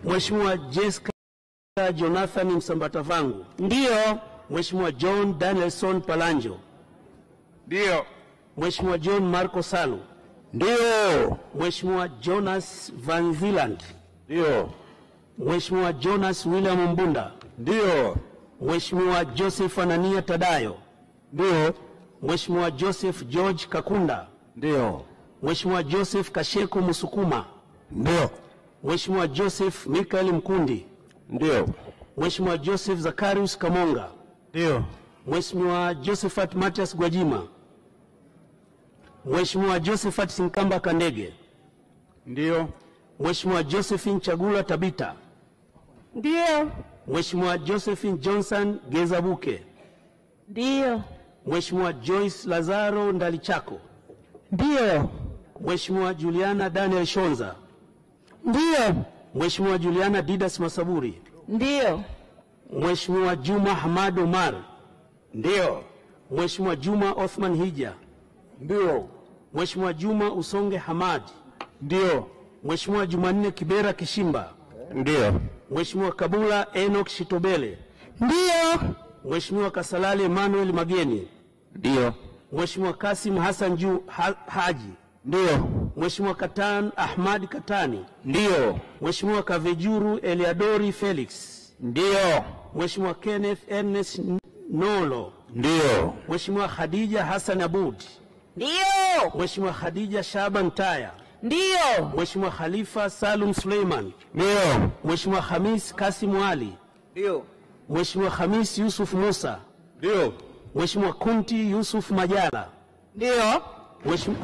Mheshimiwa Jessica Jonathan Msambatavangu. Ndio. Mheshimiwa John Danielson Palanjo. Ndio. Mheshimiwa John Marco Salu. Ndio. Mheshimiwa Jonas Van Villand. Ndio. Mheshimiwa Jonas William Mbunda. Ndio. Mheshimiwa Joseph Anania Tadayo. Ndio. Mheshimiwa Joseph George Kakunda. Ndio. Mheshimiwa Joseph Kasheko Musukuma. Ndio. Mheshimiwa Joseph Michael Mkundi. Ndio. Mheshimiwa Joseph Zakarius Kamonga. Ndio. Mheshimiwa Josephat Matias Gwajima. Mheshimiwa Josephat Sinkamba Kandege. Ndio. Mheshimiwa Josephine Chagula Tabita. Ndio. Mheshimiwa Josephine Johnson Gezabuke. Ndio. Mheshimiwa Joyce Lazaro Ndalichako. Ndio. Mheshimiwa Juliana Daniel Shonza. Ndio. Mheshimiwa Juliana Didas Masaburi. Ndio. Mheshimiwa Juma Hamad Omar. Ndio. Mheshimiwa Juma Othman Hija. Ndio. Mheshimiwa Juma Usonge Hamad. Ndio. Mheshimiwa Jumanne Kibera Kishimba. Ndio. Mheshimiwa Kabula Enoch Shitobele. Ndio. Mheshimiwa Kasalali Emmanuel Mageni. Ndio. Mheshimiwa Kasim Hassan Haji. Ndio. Mheshimiwa Katan Ahmad Katani. Ndio. Mheshimiwa Kavejuru Eliadori Felix. Ndio. Mheshimiwa Kenneth Ernest Nolo. Ndio. Mheshimiwa Khadija Hassan Abud. Ndio. Mheshimiwa Khadija Shaban Taya. Ndio. Mheshimiwa Khalifa Salum Suleiman. Ndio. Mheshimiwa Hamis Kasim Ali. Ndio. Mheshimiwa Hamis Yusuf Musa. Ndio. Mheshimiwa Kunti Yusuf Majala. Ndio. Mheshimiwa